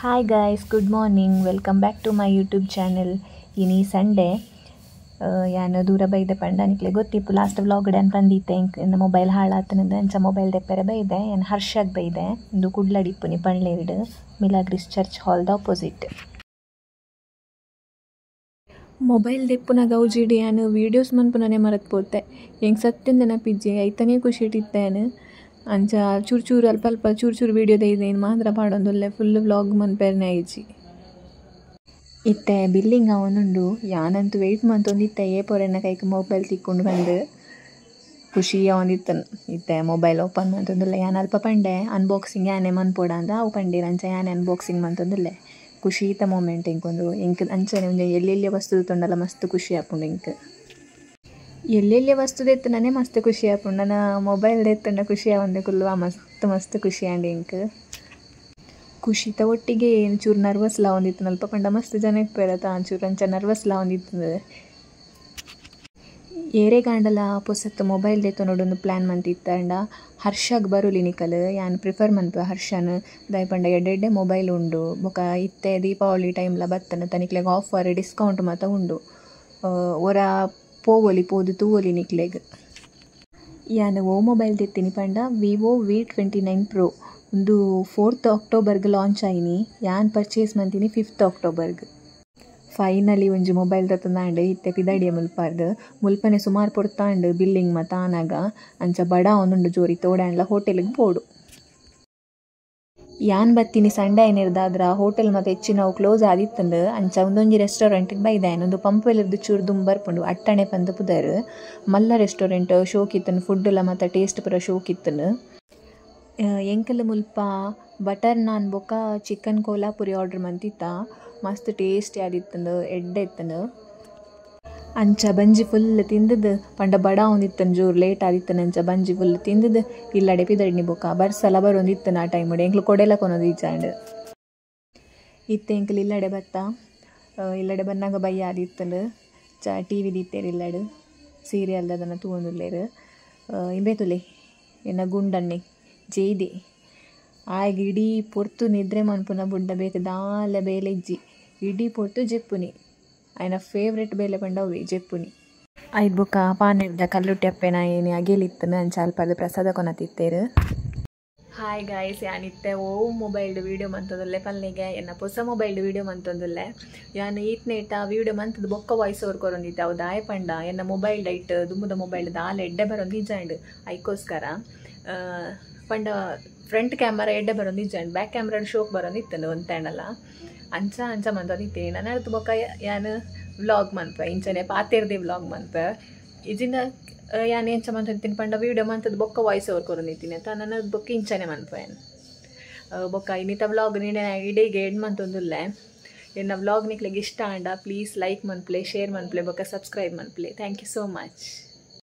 Hi guys, good morning. Welcome back to my YouTube channel. Ini Sunday. ಯಾನು ದೂರ ಬೈದೆ ಪಂಡ ನಿಕ್ಲೆ ಗೊತ್ತಿತ್ತು ಲಾಸ್ಟ್ ವ್ಲಾಗ್ ಅಂತಂದಿತ್ತೆ ಇಂಕ ಮೊಬೈಲ್ ಹಾಳಾತನಂದ ಅಂಚ ಮೊಬೈಲ್ ದೆಪ್ಪರೆ ಬೈದೆ ಏನು ಹರ್ಷಗ್ ಬೈದೆ ಇಂದು ಕುಡ್ಲಡಿಪ್ಪುನಿ ಪಣ್ಲೇರ್ಡ್ ಮಿಲಾಗ್ರಿಸ್ ಚರ್ಚ್ ಹಾಲ್ದ ಆಪೋಸಿಟ್ ಮೊಬೈಲ್ ದೆಪ್ಪುನ ಗೌಜಿಡಿ ಯಾನು ವೀಡಿಯೋಸ್ ಮನ್ಪುನನೆ ಮರತ್ ಪೋತೆ ಹೆಂಗೆ ಸತ್ತಿಂದ ನೆನಪಿಜ್ಜಿ ಐತನೇ ಖುಷಿ ಇಟ್ಟಿತ್ತೇನು ಅಂಚ ಚೂರು ಚೂರು ಅಲ್ಪ ಅಲ್ಪ ಚೂರು ಚೂರು ವೀಡಿಯೋ ತೆಗೆದೇನು ಮಾತ್ರ ಪಾಡೊಂದುಲ್ಲೆ ಫುಲ್ ವ್ಲಾಗ್ ಮನ್ಪೇರ್ನೆ ಐಜಿ ಇತ್ತೆ ಬಿಲ್ಲಿಂಗ್ ಅವನುಂಡು ಯಾನಂತೂ ವೆಯ್ಟ್ ಮಂತೊಂದಿತ್ತೆ ಪೊರೆನ ಕೈಗೆ ಮೊಬೈಲ್ ತಿಕ್ಕೊಂಡು ಬಂದು ಖುಷಿ ಅವನಿತ್ತನು ಇತ್ತೆ ಮೊಬೈಲ್ ಓಪನ್ ಮಂತೊಂದುಲ್ಲೆ ಯಾನು ಅಲ್ಪ ಪಂಡೆ ಅನ್ಬಾಕ್ಸಿಂಗ್ ಯಾನೆ ಮನ್ಪೋಡ ಅಂತ ಅವು ಪಂಡೀರ ಅಂಚ ಯಾನೆ ಅನ್ಬಾಕ್ಸಿಂಗ್ ಮಂತೊಂದುಲ್ಲೆ ಖುಷಿ ಇತ್ತ ಮೂಮೆಂಟ್ ಇಂಕೊಂದು ಇಂಕ್ ಅಂಚನೆ ಒಂಜೆ ಎಲ್ಲೆಲ್ಲೇ ವಸ್ತು ತೊಂಡಲ್ಲ ಮಸ್ತ್ ಖುಷಿ ಆಪುಂಡು ಇಂಕ್ ಎಲ್ಲೆಲ್ಲೇ ವಸ್ತು ದೆತ್ತನೇ ಮಸ್ತ್ ಖುಷಿ ಆಪುಂಡು ನನ್ನ ಮೊಬೈಲ್ ದೆತ್ತಂಡ ಖುಷಿ ಆವಂದೆ ಕುಲ್ವ ಮಸ್ತ್ ಖುಷಿ ಆಂಡಿ ಇಂಕ್ ಖುಷಿತ ಒಟ್ಟಿಗೆ ಏನು ಚೂರು ನರ್ವಸ್ ಲಾ ಒಂದಿತ್ತು ನಲ್ಪ ಪಂಡ ಮಸ್ತ್ ಜನ ಇಪ್ಪೇರತ ಚೂರು ಅಂಚ ನರ್ವಸ್ ಲಾ ಒಂದಿತ್ತು ಏರೆ ಗಾಂಡಲ ಪೊಸತ್ತು ಮೊಬೈಲ್ ದೆತ್ತು ನೋಡೊಂದು ಪ್ಲ್ಯಾನ್ ಮಂತಿತ್ತಂಡ ಹರ್ಷಗ್ ಬರುಲಿ ನಿಕಲ್ ಯಾನು ಪ್ರಿಫರ್ ಮನ್ಪ ಹರ್ಷನ್ ದಾಯಪಂಡ ಎಡ್ಡೆ ಮೊಬೈಲ್ ಉಂಡು ಬೊಕ ಇತ್ತೆ ದೀಪಾವಳಿ ಟೈಮ್ಲ ಬತ್ತನ ತನಿಕ್ಲೆಗ್ ಆಫರ್ ಡಿಸ್ಕೌಂಟ್ ಮಾತ ಉಂಡು ಒರ ಪೋವೊಲಿ ಪೋದು ತೂವೊಲಿ ನಿಕ್ಲೆಗ್ ಯಾನು ಓ ಮೊಬೈಲ್ ದೆತ್ತಿನಿ ಪಂಡ ವಿವೋ V29 Pro ಒಂದು 4th ಅಕ್ಟೋಬರ್ಗೆ ಲಾಂಚ್ ಆಯಿನಿ ಯಾನ್ ಪರ್ಚೇಸ್ ಮಂತೀನಿ 5th ಅಕ್ಟೋಬರ್ಗೆ ಫೈನಲಿ ಒಂಜಿ ಮೊಬೈಲ್ ತತ್ತಂದಾಂಡು ಇತ್ತೆ ಪಿದಡಿಯ ಮುಲ್ಪಾರ್ದು ಮುಲ್ಪನೆ ಸುಮಾರು ಪೊಡ್ತಾಂಡು ಬಿಲ್ಲಿಂಗ್ ಮತ ಆನಾಗ ಅಂಚ ಬಡ ಒಂದುಂಡು ಜೋರಿ ತೋಡಾಂಡ್ಲ ಹೋಟೆಲ್ಗೆ ಪೋಡು ಯಾನ್ ಬತ್ತೀನಿ ಸಂಡೆ ಏನಿರ್ದಾದ್ರ ಹೋಟೆಲ್ ಮತ್ತು ಹೆಚ್ಚಿನವು ಕ್ಲೋಸ್ ಆದಿತ್ತಂದು ಅಂಚ ಒಂದೊಂಜಿ ರೆಸ್ಟೋರೆಂಟಿಗೆ ಬೈದೆ ಒಂದು ಪಂಪೆಲಿರ್ದು ಚೂರು ದುಂಬರ್ಪುಂಡು ಅಟ್ಟಣೆ ಪಂದು ಪುದರ್ ಮಲ್ಲ ರೆಸ್ಟೋರೆಂಟ್ ಶೋಕಿತ್ತನು ಫುಡ್ಡುಲ ಮತ್ತು ಟೇಸ್ಟ್ ಪೂರ ಶೋಕಿತ್ತನು ಎಂಕಲ್ ಮುಲ್ಪ ಬಟರ್ ನಾನ್ ಬೊಕ ಚಿಕನ್ ಕೋಲಾಪುರಿ ಆರ್ಡ್ರ್ ಮಂತಿತ್ತ ಮಸ್ತ್ ಟೇಸ್ಟಿ ಆದಿತ್ತಂದು ಎಡ್ಡೆ ಇತ್ತನು ಅಂಚ ಬಂಜಿ ಫುಲ್ ತಿಂದದ್ದು ಪಂಡ ಬಡ ಒಂದಿತ್ತನು ಜೋರು ಲೇಟ್ ಆದಿತ್ತನು ಅಂಚ ಬಂಜಿ ಫುಲ್ ತಿಂದದ್ದು ಇಲ್ಲಡೆ ಪಿದಡ್ನಿ ಬೊಕ ಬರ್ಸಲ ಬರೊಂದಿತ್ತನು ಆ ಟೈಮ್ ಎಂಕ್ಲು ಕೊಡೆಲ ಕೊನೋದು ಈಚಾಂಡ್ ಇತ್ತೆ ಎಂಕ್ಲು ಇಲ್ಲಡೆ ಬತ್ತ ಇಲ್ಲಡೆ ಬನ್ನಾಗ ಬಯ್ಯ ಆದಿತ್ತನು ಟಿ ವಿ ದಿತ್ತೇರು ಇಲ್ಲಡು ಸೀರಿಯಲ್ದ ಅದನ್ನು ತೂವೊಂದುಲ್ಲೇರು ಇಂಬೇತುಲೆ ಎನ್ನ ಗುಂಡಣ್ಣೆ ಜೈದೆ ಆಯ್ಗೆ ಇಡೀ ಪೊರ್ತು ನಿದ್ರೆ ಮನ್ಪುನ ಬುಡ್ಡ ಬೇಕು ದಾಲ ಬೇಲೆ ಇಜ್ಜಿ ಇಡೀ ಪೊರ್ತು ಜೆಪ್ಪುನಿ ಆಯ್ನ ಫೇವ್ರೆಟ್ ಬೇಲೆ ಪಂಡವೇ ಜೆಪ್ಪುನಿ ಆಯ್ತು ಬೊಕ್ಕ ಪಾನೆರ್ದ ಕಲ್ಲುಟ್ಟಿ ಅಪ್ಪೆನ ಏನು ಅಗೇಲಿತ್ತನು ಅಂಚ ಅಲ್ಪದ ಪ್ರಸಾದ ಕೊನತಿತ್ತೇರು ಹಾಯ್ ಗಾಯ್ಸ್ ಯಾನಿತ್ತೆ ಓ ಮೊಬೈಲ್ಡು ವೀಡಿಯೋ ಮಂತೊಂದುಲ್ಲೆ ಪಲ್ಲೆಗೆ ಎನ್ನ ಹೊಸ ಮೊಬೈಲ್ಡು ವೀಡಿಯೋ ಮಂತೊಂದುಲ್ಲೆ ಯಾನು ಈತ್ನೇಟ ವೀಡಿಯೋ ಮಂತದ್ದು ಬೊಕ್ಕ ವಾಯ್ಸ್ ಓವರ್ ಕೊರೊಂದಿತ್ತೆ ಅವು ದಾಯ ಪಂಡ ಎನ್ನ ಮೊಬೈಲ್ ಡೈಟ್ ದುಮ್ಮದ ಮೊಬೈಲ್ ದಾಲ ಎಡ್ಡೆ ಬರೋದು ಇಜಾಂಡ್ ಐಕೋಸ್ಕರ ಪಂಡ ಫ್ರಂಟ್ ಕ್ಯಾಮರಾ ಎಡ್ಡೆ ಬರೋದು ಇಜಾಂಡ್ ಬ್ಯಾಕ್ ಕ್ಯಾಮ್ರಾ ಶೋಕ್ ಬರೋದು ಇತ್ತನು ಒಂದು ತಣ್ಣಲ್ಲ ಅಂಚ ಮಂತೊಂದಿತ್ತೇನೆ ನನ್ನ ಅರ್ಥ ಬೊಕ್ಕ ಯಾನು ವ್ಲಾಗ್ ಮನ್ಪ ಇಂಚನೆ ಪಾತೇರ್ದೆ ವ್ಲಾಗ್ ಮನ್ಪ ಇಜಿನ ಯಾನು ಎಂಚ ಮಂತಿನಿ ಪಂಡ ವೀಡಿಯೋ ಮಂತದ್ದು ಬೊಕ್ಕ ವಾಯ್ಸ್ ಓವರ್ ಕೊರೊಂದಿತ್ತೀನಿ ಅಂತ ನನ್ನ ಬೊಕ್ಕ ಇಂಚನೆ ಮನ್ಪ ಏನು ಬೊಕ್ಕ ಇನ್ನಿತ ವ್ಲಾಗ್ ನೀನೆ ಇಡೀಗೆ ಎಡ್ ಮಂತೊಂದುಲ್ಲೆ ಎನ್ನ ವ್ಲಾಗ್ ನಿಕ್ಲೆಗೆ ಇಷ್ಟ ಆಂಡ ಪ್ಲೀಸ್ ಲೈಕ್ ಮನ್ಪ್ಲೆ ಶೇರ್ ಮನ್ಪ್ಲೆ ಬೊಕ್ಕ ಸಬ್ಸ್ಕ್ರೈಬ್ ಮನ್ಪ್ಲೆ ಥ್ಯಾಂಕ್ ಯು ಸೋ ಮಚ್.